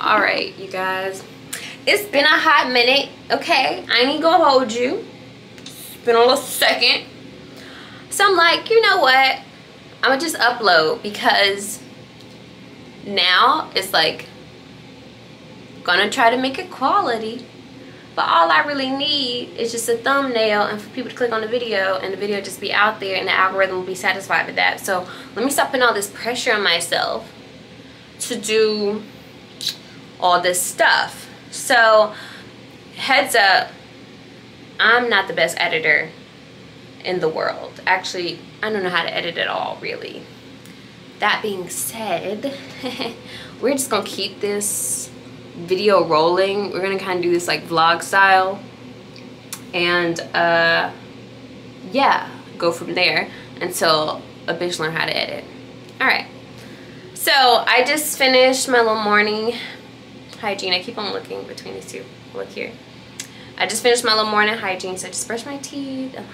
All right, you guys, it's been a hot minute. Okay, I ain't gonna hold you. It's been a little second. So I'm like, you know what? I'm gonna just upload because now it's like gonna try to make it quality, but all I really need is just a thumbnail and for people to click on the video and the video just be out there and the algorithm will be satisfied with that. So let me stop putting all this pressure on myself to do all this stuff. So heads up, I'm not the best editor in the world. Actually, I don't know how to edit at all, really. That being said, we're just gonna keep this video rolling. We're gonna kind of do this like vlog style and yeah, go from there until a bitch learn how to edit. All right, so I just finished my little morning hygiene. I keep on looking between these two. Look here. I just finished my little morning hygiene, so I just brushed my teeth and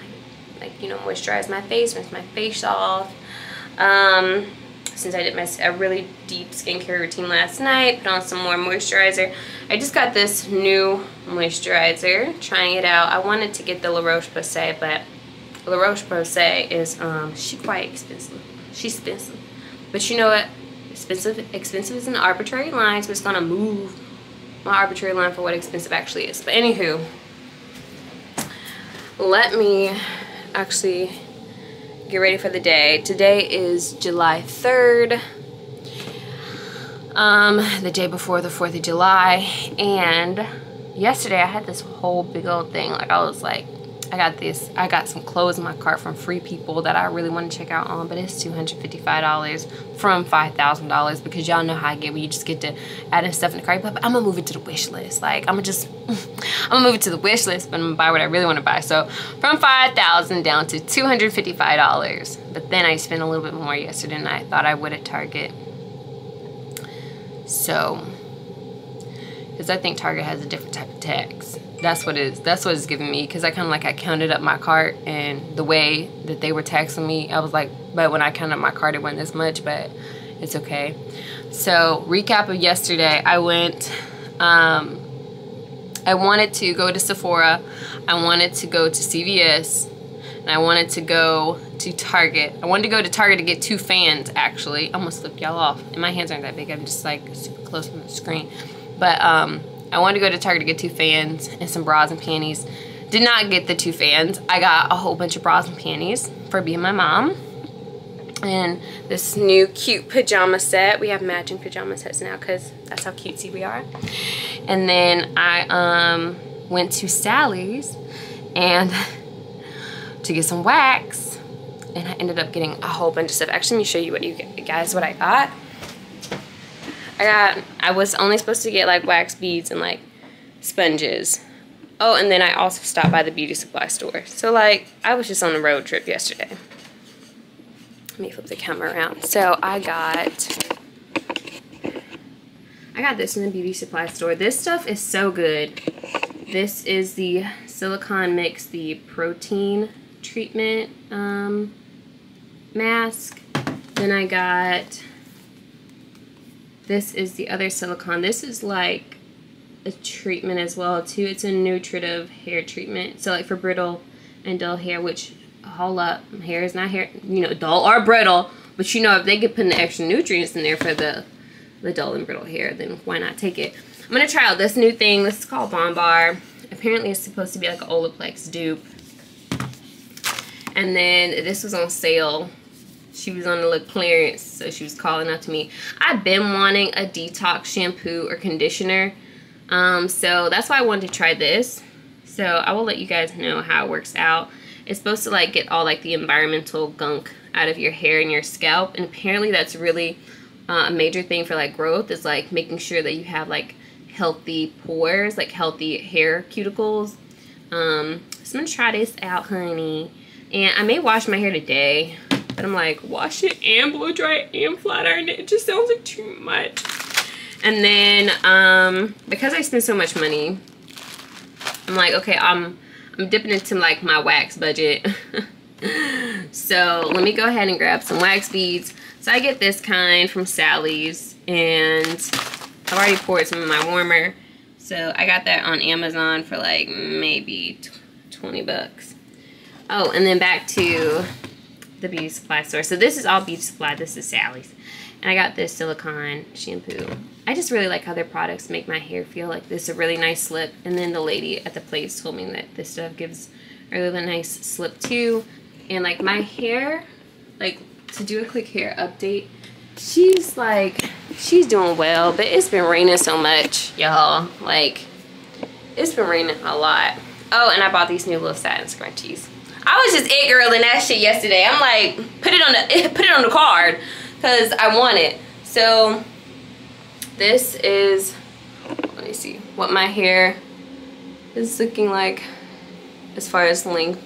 like you know, moisturize my face, rinse my face off. Since I did a really deep skincare routine last night, put on some more moisturizer. I just got this new moisturizer, trying it out. I wanted to get the La Roche-Posay, but La Roche-Posay is she quite expensive. She's expensive, but you know what? Expensive is an arbitrary line, so it's gonna move my arbitrary line for what expensive actually is. But anywho, let me actually get ready for the day. Today is July 3rd, the day before the 4th of July, and yesterday I had this whole big old thing. Like I was like, I got some clothes in my cart from Free People that I really want to check out on, but it's $255 from $5,000 because y'all know how I get when you just get to adding stuff in the cart. But I'm gonna move it to the wish list. Like I'm gonna move it to the wish list, but I'm gonna buy what I really want to buy. So from $5,000 down to $255. But then I spent a little bit more yesterday than I thought I would at Target. So, because I think Target has a different type of tax. That's what it's giving me, because I counted up my cart, and the way that they were taxing me, I was like, but when I counted up my cart it wasn't this much, but it's okay. So recap of yesterday, I went I wanted to go to Sephora, I wanted to go to CVS, and I wanted to go to Target. I wanted to go to Target to get 2 fans, actually. I almost flipped y'all off, and my hands aren't that big, I'm just like super close from the screen. But I wanted to go to Target to get 2 fans and some bras and panties. Did not get the 2 fans. I got a whole bunch of bras and panties for being my mom. And this new cute pajama set. We have matching pajama sets now because that's how cutesy we are. And then I went to Sally's and to get some wax. And I ended up getting a whole bunch of stuff. Actually, let me show you what I got. I was only supposed to get like wax beads and like sponges. Oh, and then I also stopped by the beauty supply store. So like I was just on a road trip yesterday. Let me flip the camera around. So I got this in the beauty supply store. This stuff is so good. This is the silicone mix, the protein treatment mask. Then I got, this is the other silicone. This is like a treatment as well too. It's a nutritive hair treatment. So like for brittle and dull hair, which, hold up, hair is not hair, you know, dull or brittle, but you know, if they could put the extra nutrients in there for the dull and brittle hair, then why not take it? I'm gonna try out this new thing. This is called Bon Bar. Apparently it's supposed to be like an Olaplex dupe. And then this was on sale. She was on the little clearance, so she was calling out to me. I've been wanting a detox shampoo or conditioner, so that's why I wanted to try this. So I will let you guys know how it works out. It's supposed to like get all like the environmental gunk out of your hair and your scalp, and apparently that's really a major thing for like growth, is like making sure that you have like healthy pores, like healthy hair cuticles. So I'm gonna try this out, honey. And I may wash my hair today, but I'm like, wash it and blow dry it and flat iron it. It just sounds like too much. And then because I spend so much money, I'm like, okay, I'm dipping into like my wax budget. So let me go ahead and grab some wax beads. So I get this kind from Sally's, and I've already poured some in my warmer. So I got that on Amazon for like maybe 20 bucks. Oh, and then back to the beauty supply store. So this is all beauty supply. This is Sally's. And I got this silicone shampoo. I just really like how their products make my hair feel like this, a really nice slip. And then the lady at the place told me that this stuff gives a really nice slip too. And like my hair, like to do a quick hair update, she's doing well, but it's been raining so much, y'all. Like, it's been raining a lot. Oh, and I bought these new little satin scrunchies. I was just it-girling that shit yesterday. I'm like, put it on the card, because I want it. So, this is, let me see, what my hair is looking like as far as length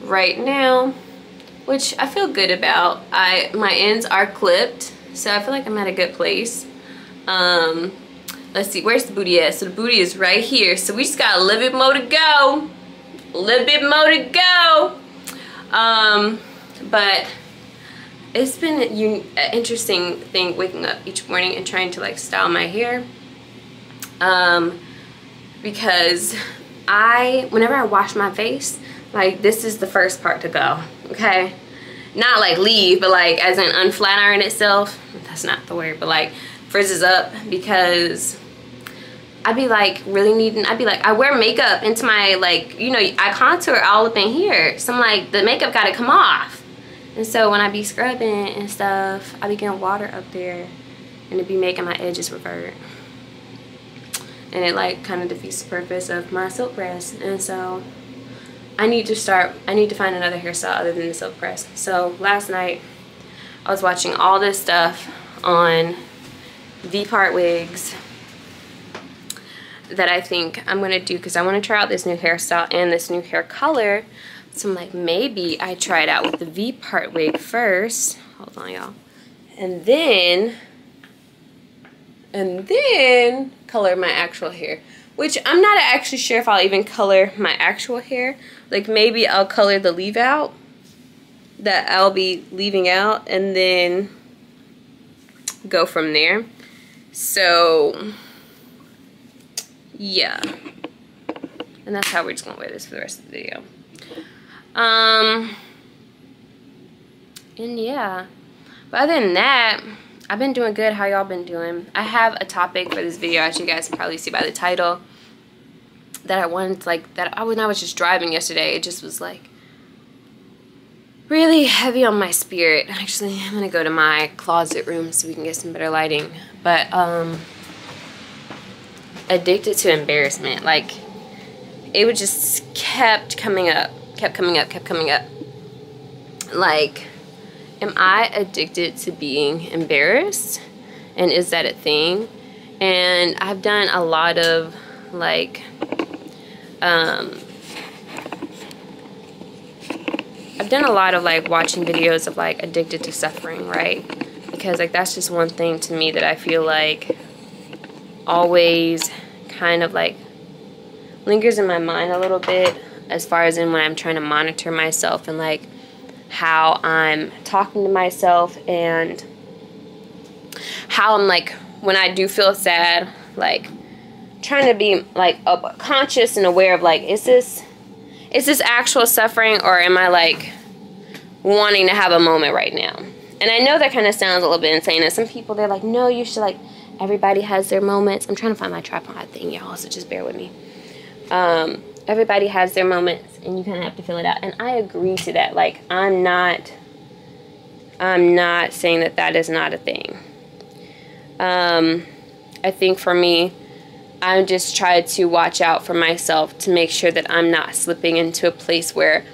right now, which I feel good about. My ends are clipped, so I feel like I'm at a good place. Let's see, where's the booty at? So the booty is right here. So we just got a little bit more to go. A little bit more to go. But it's been an interesting thing waking up each morning and trying to like style my hair. Because whenever I wash my face, like this is the first part to go, okay? Not like leave, but like as in unflat iron itself. That's not the word, but like frizzes up, because I'd be like really needing, I'd be like, I wear makeup into my, like, you know, I contour all up in here. So I'm like, the makeup gotta come off. And so when I be scrubbing and stuff, I be getting water up there and it be making my edges revert. And it like kind of defeats the purpose of my silk press. And so I need to find another hairstyle other than the silk press. So last night I was watching all this stuff on V-part wigs that I think I'm gonna do, because I want to try out this new hairstyle and this new hair color. So I'm like, maybe I try it out with the V-part wig first. Hold on, y'all. And then color my actual hair, which I'm not actually sure if I'll even color my actual hair. Like maybe I'll color the leave out that I'll be leaving out and then go from there. So yeah, and that's how we're just gonna wear this for the rest of the video. And yeah, but other than that, I've been doing good. How y'all been doing? I have a topic for this video, as you guys can probably see by the title, that I wanted to, like, when I was just driving yesterday, it just was like really heavy on my spirit. Actually, I'm gonna go to my closet room so we can get some better lighting. But addicted to embarrassment. Like, it would just kept coming up. Like, am I addicted to being embarrassed? And is that a thing? And I've done a lot of like watching videos of like addicted to suffering, right? Because like that's just one thing to me that I feel like always kind of like lingers in my mind a little bit, as far as in when I'm trying to monitor myself and like how I'm talking to myself, and how I'm like, when I do feel sad, like trying to be like conscious and aware of like, is this actual suffering, or am I like wanting to have a moment right now? And I know that kind of sounds a little bit insane, and some people, they're like, no, you should, like, everybody has their moments. I'm trying to find my tripod thing, y'all, so just bear with me. Everybody has their moments, and you kind of have to fill it out. And I agree to that. Like, I'm not saying that that is not a thing. I think for me, I just try to watch out for myself to make sure that I'm not slipping into a place where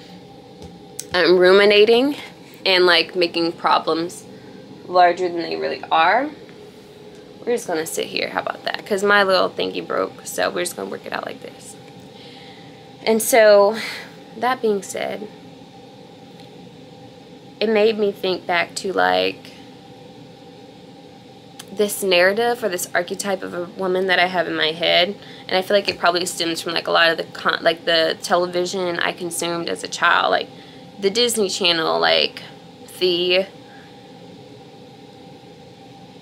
I'm ruminating and like making problems larger than they really are. We're just gonna sit here. How about that? Because my little thingy broke, so we're just gonna work it out like this. And so, that being said, it made me think back to like this narrative or this archetype of a woman that I have in my head, and I feel like it probably stems from like a lot of the television I consumed as a child, like the Disney Channel, like the,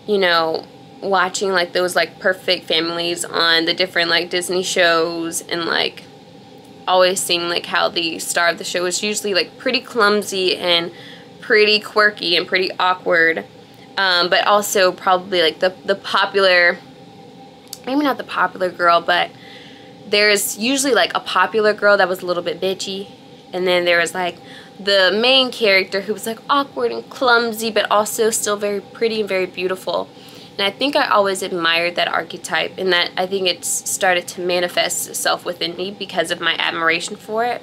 you know, watching like those like perfect families on the different like Disney shows, and like always seeing like how the star of the show is usually like pretty clumsy and pretty quirky and pretty awkward, but also probably like the popular, maybe not the popular girl, but there's usually like a popular girl that was a little bit bitchy, and then there was like the main character who was like awkward and clumsy but also still very pretty and very beautiful. And I think I always admired that archetype, and that I think it's started to manifest itself within me because of my admiration for it.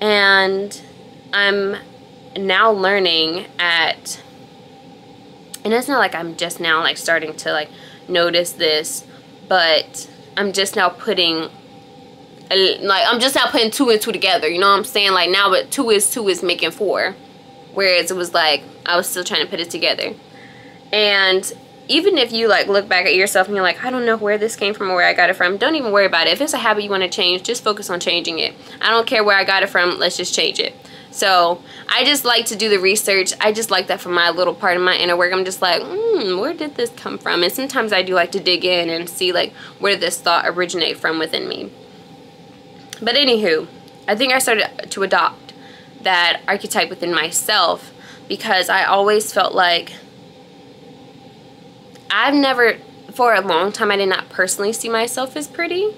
And I'm now learning at, and it's not like I'm just now like starting to like notice this, but I'm just now putting I'm just now putting 2 and 2 together, you know what I'm saying? Like now, but 2 is making 4, whereas it was like I was still trying to put it together. And even if you like look back at yourself and you're like, I don't know where this came from or where I got it from, don't even worry about it. If it's a habit you want to change, just focus on changing it. I don't care where I got it from, let's just change it. So I just like to do the research. I just like that for my little part of my inner work. I'm just like, where did this come from? And sometimes I do like to dig in and see like where did this thought originate from within me. But anywho, I think I started to adopt that archetype within myself because I always felt like I've never, for a long time, I did not personally see myself as pretty,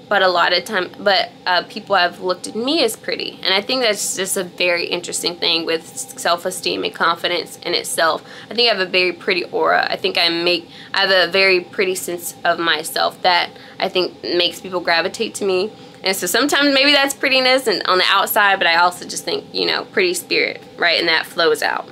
but a lot of time, people have looked at me as pretty. And I think that's just a very interesting thing with self-esteem and confidence in itself. I think I have a very pretty aura. I think I have a very pretty sense of myself that I think makes people gravitate to me. And so sometimes maybe that's prettiness and on the outside, but I also just think, you know, pretty spirit, right? And that flows out.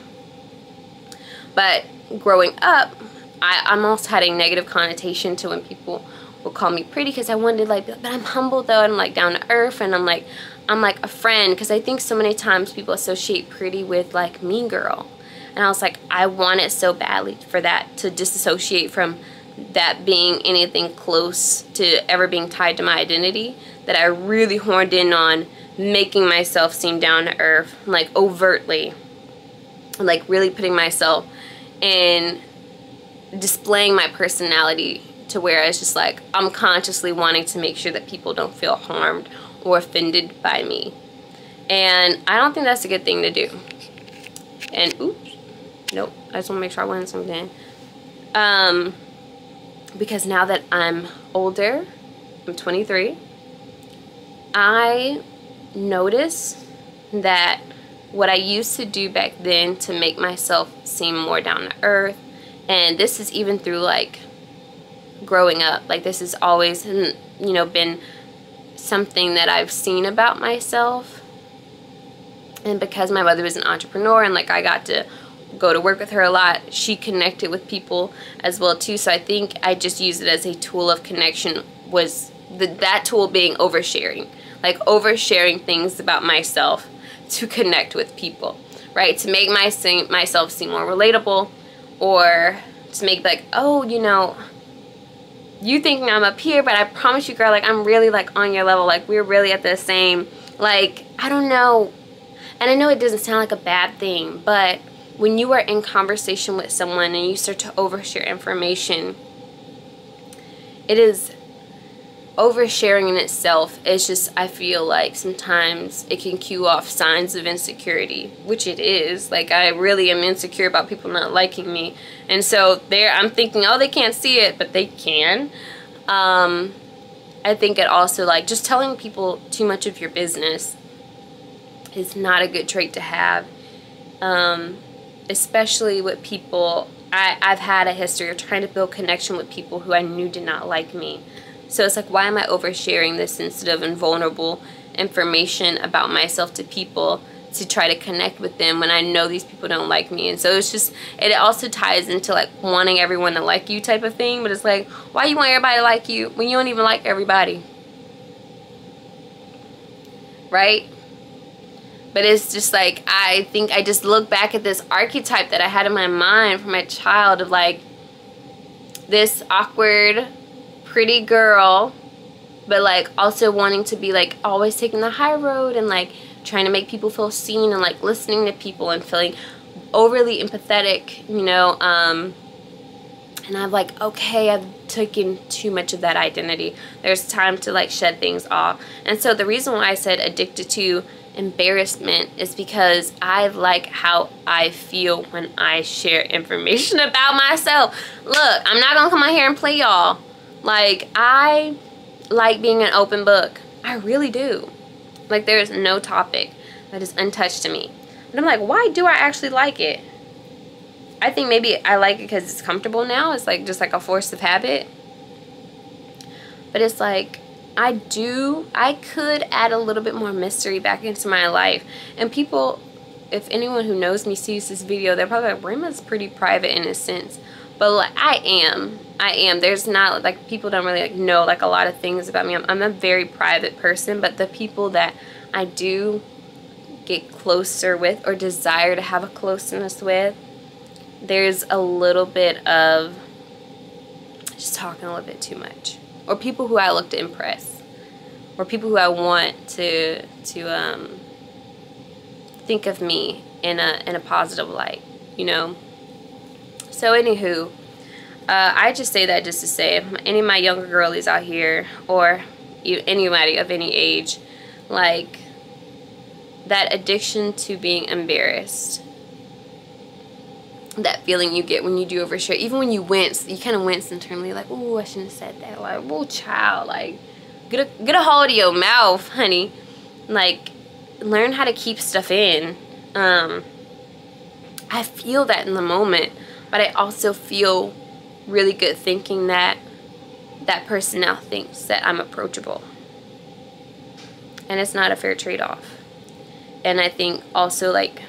But growing up, I almost had a negative connotation to when people would call me pretty, because I wanted to like, but I'm humble though, and I'm like down to earth, and I'm like a friend, because I think so many times people associate pretty with like mean girl. And I was like, I want it so badly for that to disassociate from that being anything close to ever being tied to my identity, that I really horned in on making myself seem down to earth, like overtly, like really putting myself in displaying my personality to where it's just like I'm consciously wanting to make sure that people don't feel harmed or offended by me. And I don't think that's a good thing to do. And oops, nope, I just want to make sure I wasn't something. Because now that I'm older, I'm 23, I notice that what I used to do back then to make myself seem more down to earth, and this is even through like growing up, like this has always, you know, been something that I've seen about myself. And because my mother was an entrepreneur and like I got to go to work with her a lot, she connected with people as well too. So I think I just used it as a tool of connection, was that tool being oversharing, like oversharing things about myself to connect with people, right? To make myself seem more relatable, or to make like, oh, you know, you think I'm up here, but I promise you, girl, like I'm really like on your level, like we're really at the same, like, I don't know. And I know it doesn't sound like a bad thing, but when you are in conversation with someone and you start to overshare information, it is oversharing in itself. It's just, I feel like sometimes it can cue off signs of insecurity, which it is. Like I really am insecure about people not liking me, and so there I'm thinking, oh, they can't see it, but they can. I think it also, like, just telling people too much of your business is not a good trait to have, especially with people. I've had a history of trying to build connection with people who I knew did not like me. So it's like, why am I oversharing this sensitive and vulnerable information about myself to people to try to connect with them when I know these people don't like me? And so it's just, it also ties into like wanting everyone to like you type of thing. But it's like, why you want everybody to like you when you don't even like everybody? Right? But it's just like, I think I just look back at this archetype that I had in my mind from a child of like this awkward, pretty girl, but like also wanting to be like always taking the high road and like trying to make people feel seen and like listening to people and feeling overly empathetic, you know, And I'm like, okay, I've taken too much of that identity. There's time to like shed things off. And so the reason why I said addicted to embarrassment is because I like how I feel when I share information about myself. Look, I'm not gonna come on here and play y'all. Like, I like being an open book. I really do. Like, there's no topic that is untouched to me. But I'm like, why do I actually like it? I think maybe I like it because it's comfortable now. It's like just like a force of habit. But it's like, I could add a little bit more mystery back into my life. And people, if anyone who knows me sees this video, they're probably like, Rayma's pretty private in a sense. But like, I am. There's not, like, people don't really like know like a lot of things about me. I'm a very private person, but the people that I do get closer with or desire to have a closeness with, there's a little bit of just talking a little bit too much. Or people who I look to impress. Or people who I want to think of me in a positive light, you know? So anywho, I just say that just to say, any of my younger girlies out here, or anybody of any age, like, that addiction to being embarrassed, that feeling you get when you do overshare, even when you wince, you kind of wince internally, like, ooh, I shouldn't have said that, like, ooh, child, like, get a hold of your mouth, honey. Like, learn how to keep stuff in. I feel that in the moment, but I also feel really good thinking that that person now thinks that I'm approachable. And it's not a fair trade-off. And I think also, like,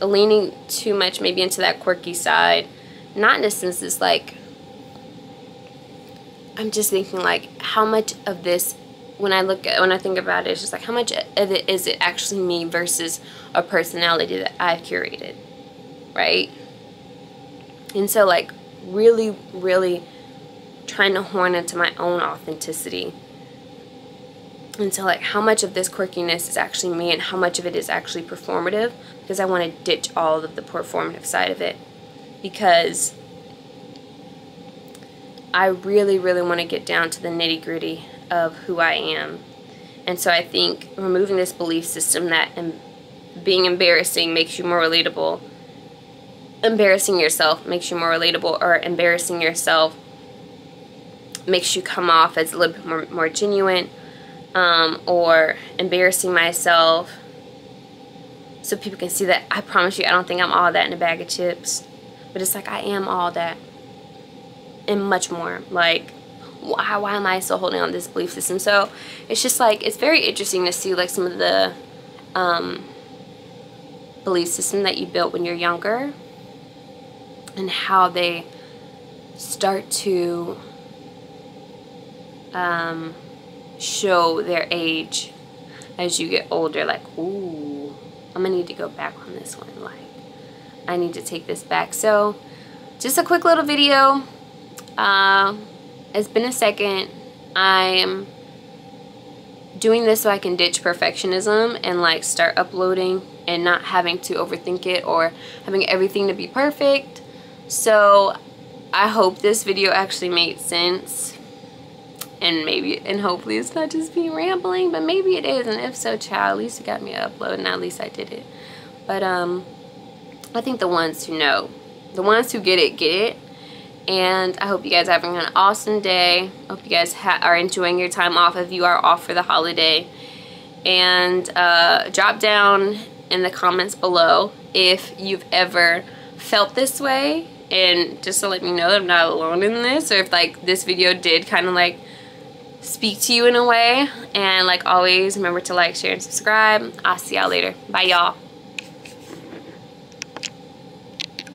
leaning too much maybe into that quirky side, not in a sense it's like, I'm just thinking like, how much of this, when I think about it, it's just like, how much of it is it actually me versus a personality that I've curated, right? And so, like, really, really trying to horn into my own authenticity. And so, like, how much of this quirkiness is actually me and how much of it is actually performative, because I want to ditch all of the performative side of it, because I really, really want to get down to the nitty-gritty of who I am. And so I think removing this belief system that being embarrassing makes you more relatable, embarrassing yourself makes you more relatable, or embarrassing yourself makes you come off as a little bit more genuine, or embarrassing myself so people can see that, I promise you, I don't think I'm all that in a bag of chips, but it's like, I am all that and much more. Like, why am I still holding on to this belief system? So it's just like, it's very interesting to see like some of the belief system that you built when you're younger and how they start to show their age as you get older. Like, ooh, I'm gonna need to go back on this one. Like, I need to take this back. So just a quick little video. It's been a second. I'm doing this so I can ditch perfectionism and like start uploading and not having to overthink it or having everything to be perfect. So I hope this video actually made sense, and hopefully it's not just me rambling, but maybe it is, and if so, child, at least it got me to upload, and at least I did it. But I think the ones who know, the ones who get it. And I hope you guys are having an awesome day. I hope you guys are enjoying your time off if you are off for the holiday. And drop down in the comments below if you've ever felt this way, and just to let me know that I'm not alone in this, or if like this video did kind of like speak to you in a way. And like always, remember to like, share, and subscribe. I'll see y'all later. Bye, y'all.